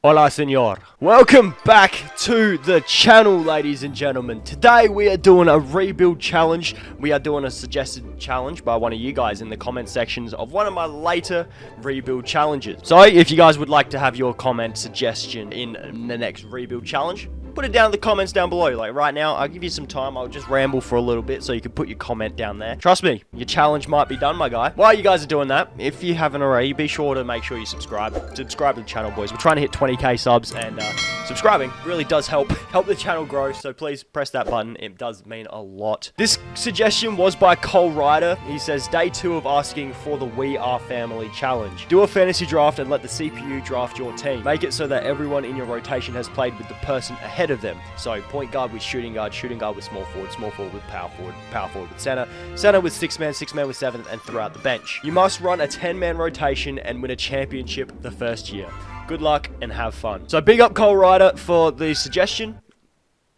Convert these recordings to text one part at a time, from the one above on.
Hola, senor. Welcome back to the channel, ladies and gentlemen. Today, we are doing a rebuild challenge. We are doing a suggested challenge by one of you guys in the comment sections of one of my later rebuild challenges. So, if you guys would like to have your comment suggestion in the next rebuild challenge, put it down in the comments down below. Like right now, I'll give you some time. I'll just ramble for a little bit so you can put your comment down there. Trust me, your challenge might be done, my guy. While you guys are doing that, if you haven't already, be sure to make sure you subscribe. Subscribe to the channel, boys. We're trying to hit 20k subs, and subscribing really does help the channel grow. So please press that button. It does mean a lot. This suggestion was by Cole Ryder. He says, day 2 of asking for the We Are Family challenge. Do a fantasy draft and let the CPU draft your team. Make it so that everyone in your rotation has played with the person ahead of them. So point guard with shooting guard with small forward with power forward with center with 6-man, 6-man with 7, and throughout the bench. You must run a 10-man rotation and win a championship the first year. Good luck and have fun. So big up Cole Ryder for the suggestion.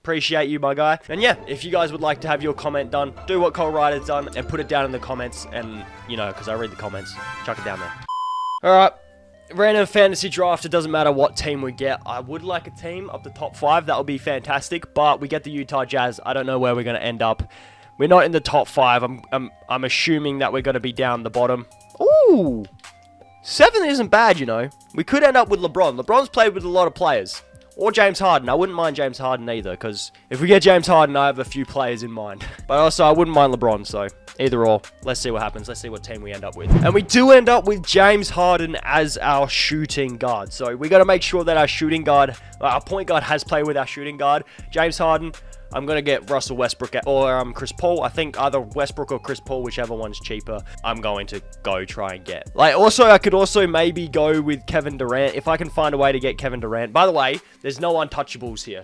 Appreciate you, my guy. And yeah, if you guys would like to have your comment done, do what Cole Ryder's done and put it down in the comments. And, you know, because I read the comments, chuck it down there. Alright. Random fantasy draft, it doesn't matter what team we get. I would like a team of the top 5. That would be fantastic. But we get the Utah Jazz. I don't know where we're going to end up. We're not in the top 5. I'm assuming that we're going to be down the bottom. Ooh. 7 isn't bad, you know. We could end up with LeBron. LeBron's played with a lot of players. Or James Harden. I wouldn't mind James Harden either, because if we get James Harden, I have a few players in mind. But also, I wouldn't mind LeBron, so either or. Let's see what happens. Let's see what team we end up with. And we do end up with James Harden as our shooting guard. So we got to make sure that our shooting guard, our point guard has played with our shooting guard. James Harden. I'm going to get Russell Westbrook or Chris Paul. I think either Westbrook or Chris Paul, whichever one's cheaper, I'm going to go try and get. Like, also, I could also maybe go with Kevin Durant if I can find a way to get Kevin Durant. By the way, there's no untouchables here.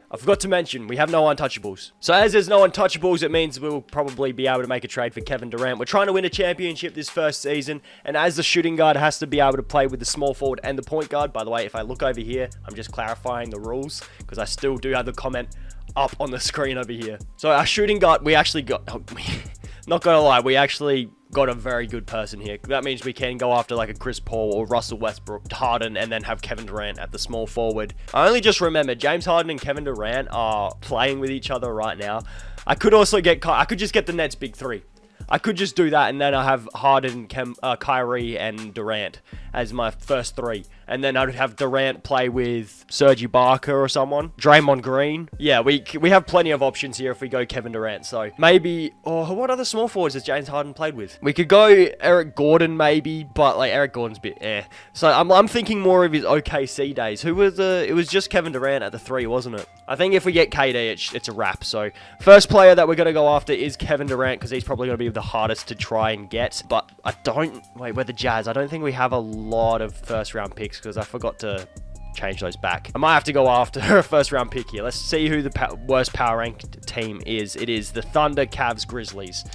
I forgot to mention, we have no untouchables. So as there's no untouchables, it means we'll probably be able to make a trade for Kevin Durant. We're trying to win a championship this first season, and as the shooting guard has to be able to play with the small forward and the point guard. By the way, if I look over here, I'm just clarifying the rules, because I still do have the comment up on the screen over here. So our shooting guard, we actually got, not gonna lie, we actually got a very good person here. That means we can go after like a Chris Paul or Russell Westbrook, Harden, and then have Kevin Durant at the small forward. I only just remembered James Harden and Kevin Durant are playing with each other right now. I could also get, I could just get the Nets big 3. I could just do that, and then I have Harden, Kyrie, and Durant as my first 3. And then I'd have Durant play with Serge Ibaka or someone. Draymond Green. Yeah, we have plenty of options here if we go Kevin Durant. So maybe, or what other small forwards has James Harden played with? We could go Eric Gordon maybe, but like Eric Gordon's a bit eh. So I'm thinking more of his OKC days. It was just Kevin Durant at the 3, wasn't it? I think if we get KD, it's a wrap. So first player that we're going to go after is Kevin Durant, because he's probably going to be the hardest to try and get. But we're the Jazz. I don't think we have a lot of first round picks, because I forgot to change those back. I might have to go after a first round pick here. Let's see who the worst power ranked team is. It is the Thunder, Cavs, Grizzlies.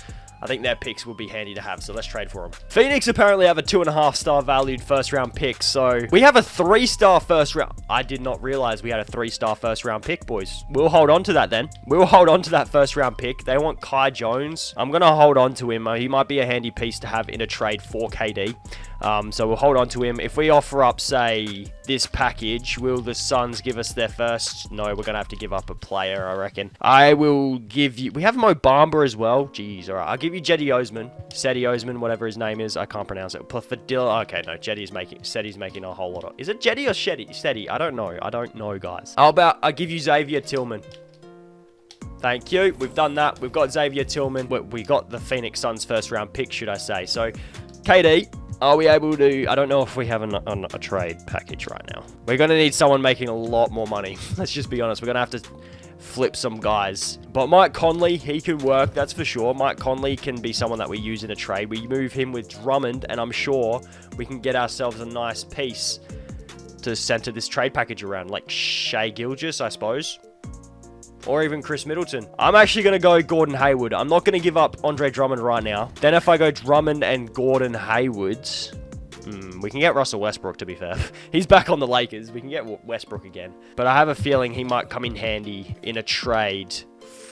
I think their picks would be handy to have, so let's trade for them. Phoenix apparently have a 2.5-star valued first round pick, so we have a 3-star first round. I did not realize we had a 3-star first round pick, boys. We'll hold on to that then. We'll hold on to that first round pick. They want Kai Jones. I'm going to hold on to him. He might be a handy piece to have in a trade for KD. So we'll hold on to him. If we offer up, say, this package, will the Suns give us their first? No, we're going to have to give up a player, I reckon. I will give you... We have Mo Bamba as well. Jeez, all right. I'll give you Cedi Osman, whatever his name is. I can't pronounce it. Fadil. Okay, no, Cedi's making a whole lot of... Is it Cedi or Cedi? I don't know. I don't know, guys. How about I give you Xavier Tillman? Thank you. We've done that. We've got Xavier Tillman. We got the Phoenix Suns first round pick, should I say. So, KD... Are we able to... I don't know if we have a trade package right now. We're going to need someone making a lot more money. Let's just be honest. We're going to have to flip some guys. But Mike Conley, he can work. That's for sure. Mike Conley can be someone that we use in a trade. We move him with Drummond, and I'm sure we can get ourselves a nice piece to center this trade package around. Like Shai Gilgeous, I suppose. Or even Chris Middleton. I'm actually going to go Gordon Hayward. I'm not going to give up Andre Drummond right now. Then if I go Drummond and Gordon Hayward, we can get Russell Westbrook, to be fair. He's back on the Lakers. We can get Westbrook again. But I have a feeling he might come in handy in a trade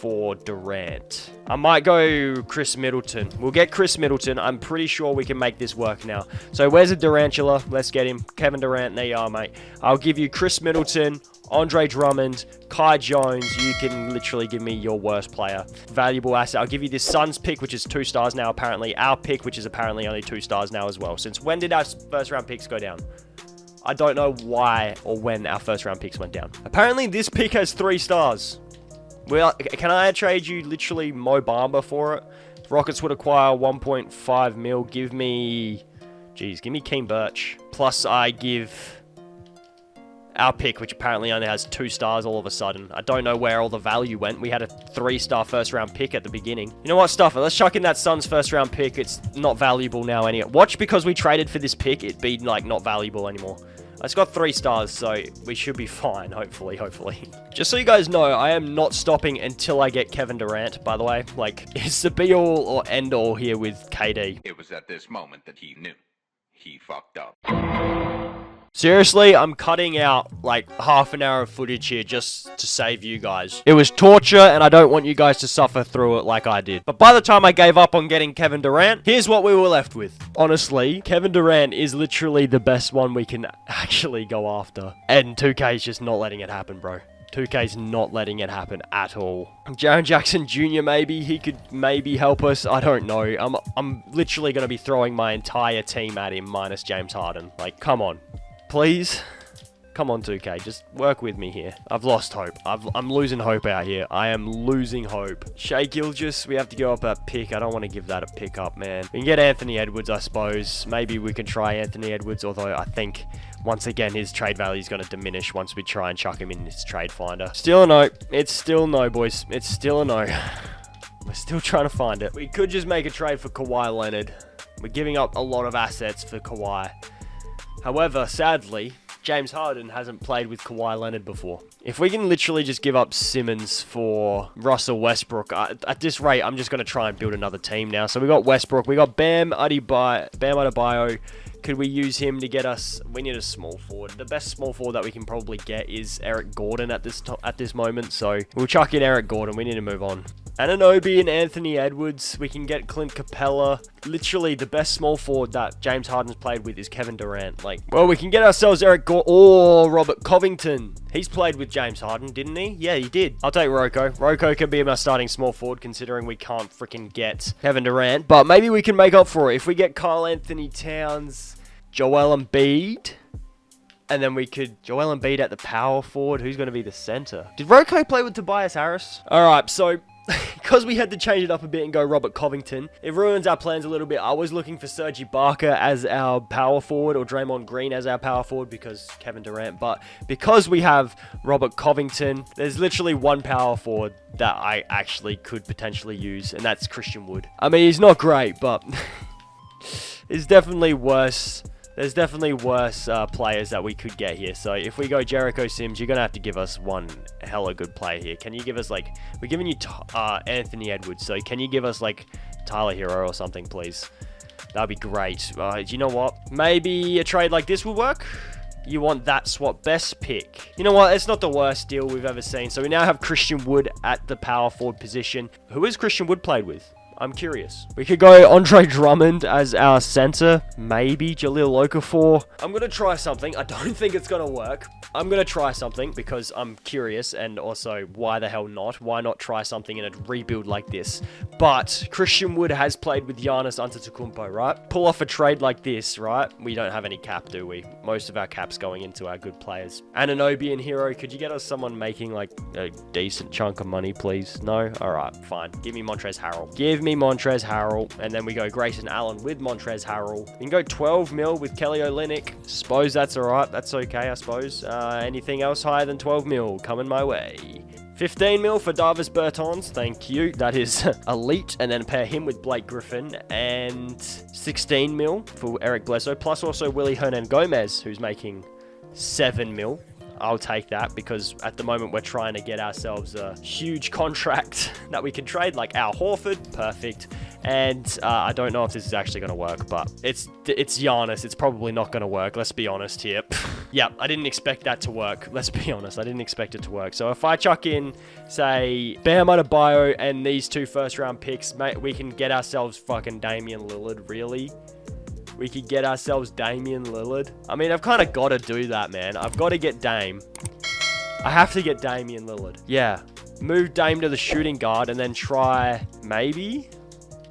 for Durant. I might go Chris Middleton. We'll get Chris Middleton. I'm pretty sure we can make this work now. So where's the Durantula? Let's get him. Kevin Durant. There you are, mate. I'll give you Chris Middleton, Andre Drummond, Kai Jones. You can literally give me your worst player. Valuable asset. I'll give you this Suns pick, which is 2 stars now, apparently. Our pick, which is apparently only 2 stars now as well. Since when did our first round picks go down? I don't know why or when our first round picks went down. Apparently, this pick has 3 stars. Well, can I trade you literally Mo Bamba for it? Rockets would acquire 1.5 mil. Give me... Geez, give me Keem Birch. Plus, I give... our pick, which apparently only has 2 stars all of a sudden. I don't know where all the value went. We had a 3-star first round pick at the beginning. You know what, Stuffer? Let's chuck in that Suns first round pick. It's not valuable now anyway. Watch, because we traded for this pick, it'd be like not valuable anymore. It's got 3 stars, so we should be fine, hopefully. Just so you guys know, I am not stopping until I get Kevin Durant, by the way. Like, it's the be-all or end-all here with KD. It was at this moment that he knew. He fucked up. Seriously, I'm cutting out like half an hour of footage here just to save you guys. It was torture, and I don't want you guys to suffer through it like I did. But by the time I gave up on getting Kevin Durant, here's what we were left with. Honestly, Kevin Durant is literally the best one we can actually go after. And 2K is just not letting it happen, bro. 2K's not letting it happen at all. Jaren Jackson Jr. maybe, he could maybe help us. I don't know. I'm literally going to be throwing my entire team at him minus James Harden. Like, come on. Please, come on 2K, just work with me here. I've lost hope. I'm losing hope out here. I am losing hope. Shai Gilgeous, we have to go up a pick. I don't want to give that a pick up, man. We can get Anthony Edwards, I suppose. Maybe we can try Anthony Edwards, although I think, once again, his trade value is going to diminish once we try and chuck him in this trade finder. Still a no. It's still no, boys. It's still a no. We're still trying to find it. We could just make a trade for Kawhi Leonard. We're giving up a lot of assets for Kawhi. However, sadly, James Harden hasn't played with Kawhi Leonard before. If we can literally just give up Simmons for Russell Westbrook, at this rate, I'm just going to try and build another team now. So we got Westbrook, we got Bam Adebayo. Could we use him to get us... We need a small forward. The best small forward that we can probably get is Eric Gordon at this moment. So we'll chuck in Eric Gordon. We need to move on. Anunoby and Anthony Edwards. We can get Clint Capella. Literally, the best small forward that James Harden's played with is Kevin Durant. Like, well, we can get ourselves Eric Gordon or Robert Covington. He's played with James Harden, didn't he? Yeah, he did. I'll take Rocco. Rocco can be my starting small forward, considering we can't freaking get Kevin Durant. But maybe we can make up for it. If we get Karl Anthony Towns, Joel Embiid, and then we could... Joel Embiid at the power forward. Who's going to be the center? Did Rocco play with Tobias Harris? All right, so... because we had to change it up a bit and go Robert Covington, it ruins our plans a little bit. I was looking for Serge Ibaka as our power forward or Draymond Green as our power forward because Kevin Durant. But because we have Robert Covington, there's literally one power forward that I actually could potentially use, and that's Christian Wood. I mean, he's not great, but it's definitely worse. There's definitely worse players that we could get here. So if we go Jericho Sims, you're going to have to give us one hella good player here. Can you give us, like... We're giving you Anthony Edwards. So can you give us, like, Tyler Hero or something, please? That'd be great. Do you know what? Maybe a trade like this will work? You want that swap best pick. You know what? It's not the worst deal we've ever seen. So we now have Christian Wood at the power forward position. Who has Christian Wood played with? I'm curious. We could go Andre Drummond as our center. Maybe Jahlil Okafor. I'm going to try something. I don't think it's going to work. I'm going to try something because I'm curious, and also, why the hell not? Why not try something in a rebuild like this? But Christian Wood has played with Giannis Antetokounmpo, right? Pull off a trade like this, right? We don't have any cap, do we? Most of our cap's going into our good players. Anunoby and Hero, could you get us someone making like a decent chunk of money, please? No? All right, fine. Give me Montrezl Harrell. Give me Montrezl Harrell, and then we go Grayson Allen with Montrezl Harrell. We can go 12 mil with Kelly Olynyk. Suppose that's all right. That's okay, I suppose. Anything else higher than 12 mil coming my way. 15 mil for Davis Bertans, thank you. That is elite. And then pair him with Blake Griffin. And 16 mil for Eric Bledsoe. Plus also Willie Hernan Gomez, who's making 7 mil. I'll take that because at the moment we're trying to get ourselves a huge contract that we can trade, like Al Horford. Perfect. And I don't know if this is actually going to work, but it's Giannis. It's probably not going to work. Let's be honest here. Yeah, I didn't expect that to work. Let's be honest. I didn't expect it to work. So if I chuck in, say, Bam Adebayo and these 2 first-round picks, mate, we can get ourselves fucking Damian Lillard, really? We could get ourselves Damian Lillard. I mean, I've kind of got to do that, man. I've got to get Dame. I have to get Damian Lillard. Yeah. Move Dame to the shooting guard and then try, maybe?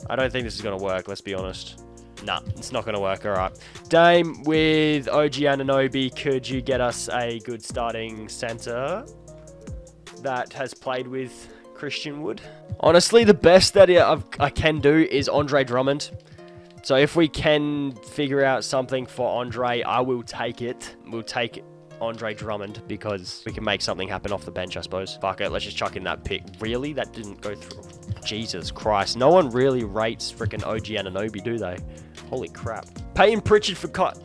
I don't think this is going to work, let's be honest. Nah, it's not going to work. All right. Dame with OG Anunoby. Could you get us a good starting center that has played with Christian Wood? Honestly, the best that I can do is Andre Drummond. So if we can figure out something for Andre, I will take it. We'll take Andre Drummond because we can make something happen off the bench, I suppose. Fuck it, let's just chuck in that pick. Really? That didn't go through. Jesus Christ. No one really rates freaking OG Anunoby, do they? Holy crap. Peyton Pritchard for cut.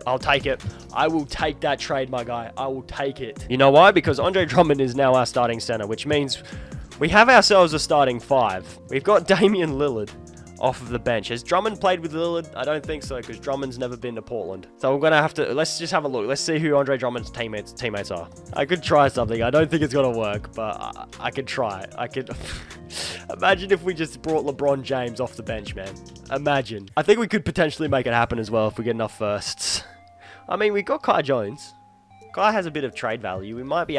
I'll take it. I will take that trade, my guy. I will take it. You know why? Because Andre Drummond is now our starting center, which means we have ourselves a starting 5. We've got Damian Lillard off of the bench. Has Drummond played with Lillard? I don't think so, because Drummond's never been to Portland. So we're going to have to... Let's just have a look. Let's see who Andre Drummond's teammates are. I could try something. I don't think it's going to work, but I could try it. I could... Imagine if we just brought LeBron James off the bench, man. Imagine. I think we could potentially make it happen as well if we get enough firsts. I mean, we got Kai Jones. Guy has a bit of trade value. We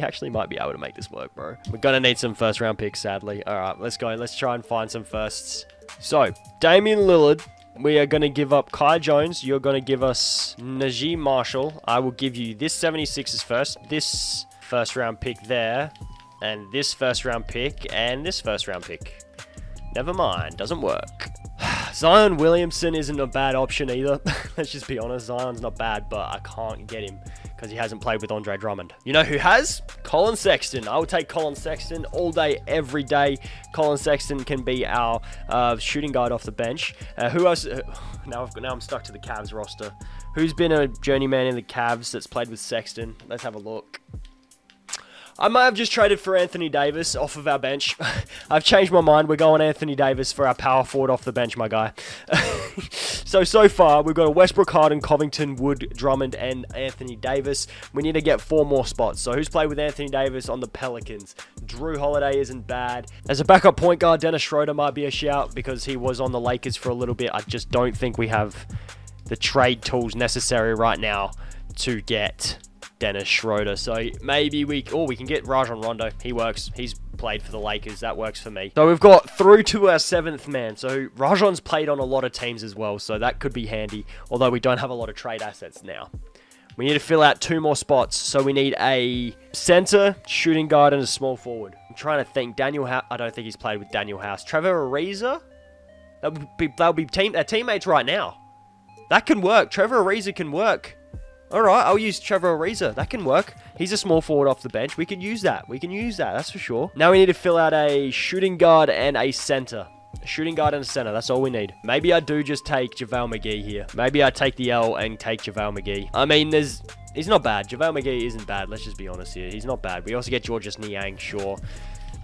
actually might be able to make this work, bro. We're going to need some first round picks, sadly. All right, let's go. Let's try and find some firsts. So, Damian Lillard, we are going to give up Kai Jones. You're going to give us Najee Marshall. I will give you this 76ers first, this first round pick there, and this first round pick, and this first round pick. Never mind, doesn't work. Zion Williamson isn't a bad option either. Let's just be honest, Zion's not bad, but I can't get him because he hasn't played with Andre Drummond. You know who has? Colin Sexton. I would take Colin Sexton all day, every day. Colin Sexton can be our shooting guard off the bench. Who else? Now I'm stuck to the Cavs roster. Who's been a journeyman in the Cavs that's played with Sexton? Let's have a look. I might have just traded for Anthony Davis off of our bench. I've changed my mind. We're going Anthony Davis for our power forward off the bench, my guy. So far, we've got a Westbrook, Harden, Covington, Wood, Drummond, and Anthony Davis. We need to get 4 more spots. So who's played with Anthony Davis on the Pelicans? Drew Holiday isn't bad. As a backup point guard, Dennis Schroeder might be a shout because he was on the Lakers for a little bit. I just don't think we have the trade tools necessary right now to get Dennis Schroeder. So maybe we can get Rajon Rondo. He works. He's played for the Lakers. That works for me. So we've got through to our 7th man. So Rajon's played on a lot of teams as well. So that could be handy. Although we don't have a lot of trade assets now. We need to fill out 2 more spots. So we need a center, shooting guard, and a small forward. I'm trying to think. Daniel House. I don't think he's played with Daniel House. Trevor Ariza. That would be teammates right now. That can work. Trevor Ariza can work. Alright, I'll use Trevor Ariza. That can work. He's a small forward off the bench. We can use that. That's for sure. Now we need to fill out a shooting guard and a center. A shooting guard and a center. That's all we need. Maybe I do just take JaVale McGee here. Maybe I take the L and take JaVale McGee. I mean, he's not bad. JaVale McGee isn't bad. Let's just be honest here. He's not bad. We also get Georges Niang, sure.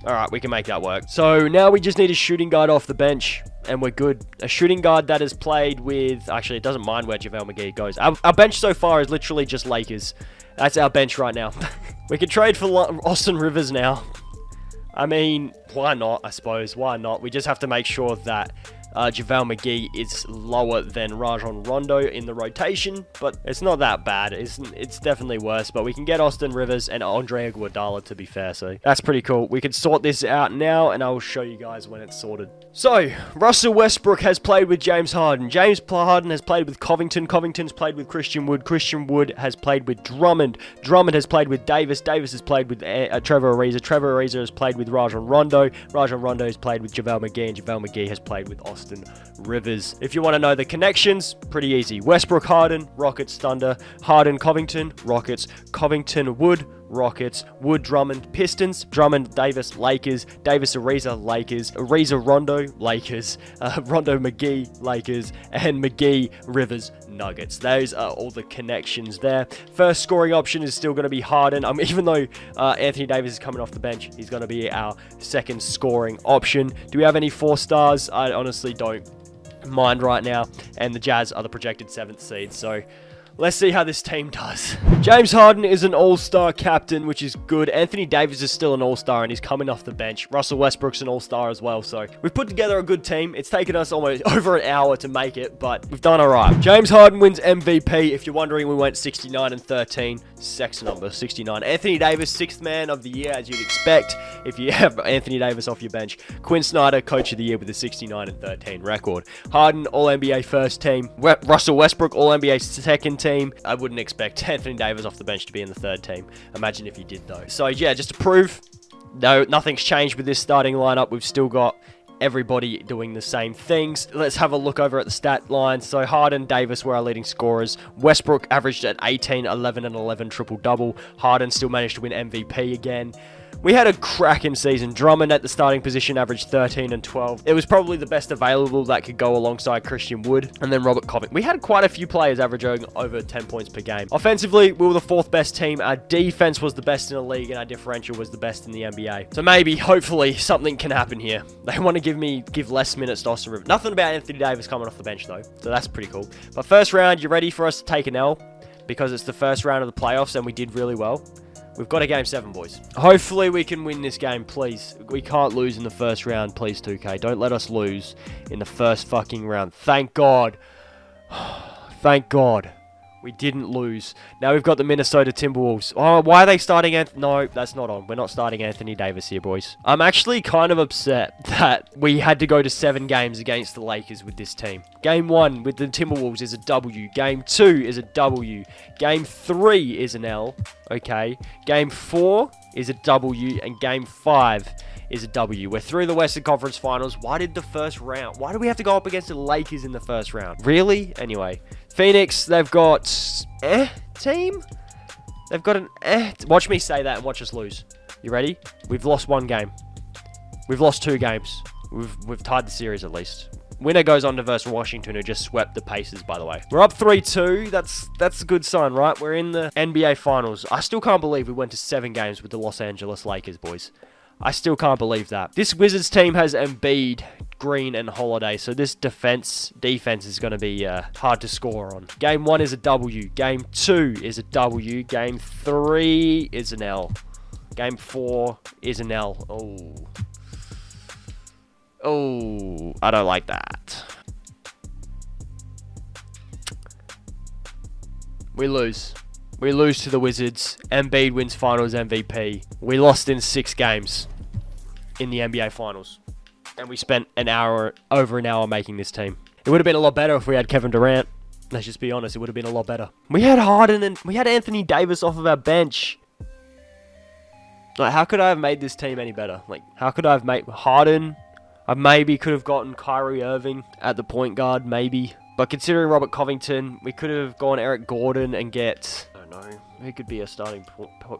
Alright, we can make that work. So now we just need a shooting guard off the bench, and we're good. A shooting guard that has played with... Actually, it doesn't mind where JaVale McGee goes. Our bench so far is literally just Lakers. That's our bench right now. We can trade for Austin Rivers now. I mean, why not, I suppose? Why not? We just have to make sure that JaVale McGee is lower than Rajon Rondo in the rotation, but it's not that bad. It's definitely worse, but we can get Austin Rivers and Andre Iguodala, to be fair, so that's pretty cool. We can sort this out now, and I will show you guys when it's sorted. So, Russell Westbrook has played with James Harden. James Harden has played with Covington. Covington's played with Christian Wood. Christian Wood has played with Drummond. Drummond has played with Davis. Davis has played with Trevor Ariza. Trevor Ariza has played with Rajon Rondo. Rajon Rondo has played with JaVale McGee, and JaVale McGee has played with Austin Rivers. If you want to know the connections, pretty easy. Westbrook, Harden, Rockets, Thunder. Harden, Covington, Rockets. Covington, Wood, Rockets. Wood, Drummond, Pistons. Drummond, Davis, Lakers. Davis, Ariza, Lakers. Ariza, Rondo, Lakers. Rondo, McGee, Lakers. And McGee, Rivers, Nuggets. Those are all the connections there. First scoring option is still going to be Harden. Even though Anthony Davis is coming off the bench, he's going to be our second scoring option. Do we have any 4 stars? I honestly don't mind right now. And the Jazz are the projected 7th seed. So Let's see how this team does. James Harden is an all-star captain, which is good. Anthony Davis is still an all-star, and he's coming off the bench. Russell Westbrook's an all-star as well, so we've put together a good team. It's taken us almost over an hour to make it, but we've done all right. James Harden wins MVP. If you're wondering, we went 69 and 13. Sex number, 69. Anthony Davis, 6th man of the year, as you'd expect if you have Anthony Davis off your bench. Quinn Snyder, coach of the year with a 69 and 13 record. Harden, All-NBA first team. Russell Westbrook, All-NBA second team. I wouldn't expect Anthony Davis off the bench to be in the third team. Imagine if he did, though. So, yeah, just to prove, no, nothing's changed with this starting lineup. We've still got everybody doing the same things. Let's have a look over at the stat line. So Harden, Davis were our leading scorers. Westbrook averaged at 18, 11, and 11 triple-double. Harden still managed to win MVP again. We had a cracking season. Drummond at the starting position averaged 13 and 12. It was probably the best available that could go alongside Christian Wood. And then Robert Covington. We had quite a few players averaging over 10 points per game. Offensively, we were the 4th best team. Our defense was the best in the league, and our differential was the best in the NBA. So maybe, hopefully, something can happen here. They want to give less minutes to Austin Rivers. Nothing about Anthony Davis coming off the bench, though. So that's pretty cool. But first round, you ready for us to take an L? Because it's the first round of the playoffs, and we did really well. We've got a game 7, boys. Hopefully we can win this game, please. We can't lose in the first round, please, 2K. Don't let us lose in the first fucking round. Thank God. Thank God. We didn't lose. Now we've got the Minnesota Timberwolves. Oh, why are they starting No, that's not on. We're not starting Anthony Davis here, boys. I'm actually kind of upset that we had to go to 7 games against the Lakers with this team. Game 1 with the Timberwolves is a W. Game 2 is a W. Game 3 is an L. Okay. Game 4 is a W. And Game 5 is a W. We're through the Western Conference Finals. Why did we have to go up against the Lakers in the first round? Really? Anyway. Phoenix, they've got team? They've got an Watch me say that and watch us lose. You ready? We've lost 1 game. We've lost 2 games. We've tied the series at least. Winner goes on to versus Washington, who just swept the Pacers, by the way. We're up 3-2. That's a good sign, right? We're in the NBA Finals. I still can't believe we went to 7 games with the Los Angeles Lakers, boys. I still can't believe that. This Wizards team has Embiid, Green, and Holiday, so this defense is going to be hard to score on. Game 1 is a W. Game 2 is a W. Game 3 is an L. Game 4 is an L. Oh, I don't like that. We lose. We lose to the Wizards. Embiid wins Finals MVP. We lost in 6 games in the NBA Finals. And we spent over an hour making this team. It would have been a lot better if we had Kevin Durant. Let's just be honest, it would have been a lot better. We had Harden and we had Anthony Davis off of our bench. Like, how could I have made this team any better? Like, how could I have made Harden? I maybe could have gotten Kyrie Irving at the point guard, maybe. But considering Robert Covington, we could have gone Eric Gordon and get, I don't know, who could be a starting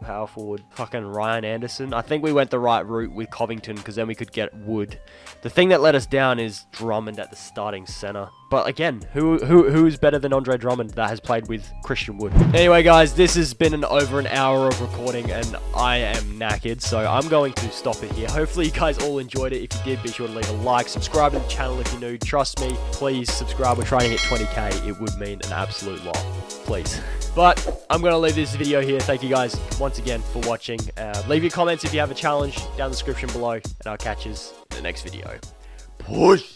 power forward? Fucking Ryan Anderson. I think we went the right route with Covington because then we could get Wood. The thing that let us down is Drummond at the starting center. But again, who is better than Andre Drummond that has played with Christian Wood? Anyway, guys, this has been over an hour of recording and I am knackered, so I'm going to stop it here. Hopefully you guys all enjoyed it. If you did, be sure to leave a like, subscribe to the channel if you're new. Trust me, please subscribe. We're trying to hit 20k. It would mean an absolute lot. Please. But I'm going to leave this video here. Thank you guys once again for watching. Leave your comments if you have a challenge down in the description below, and I'll catch you in the next video. Push!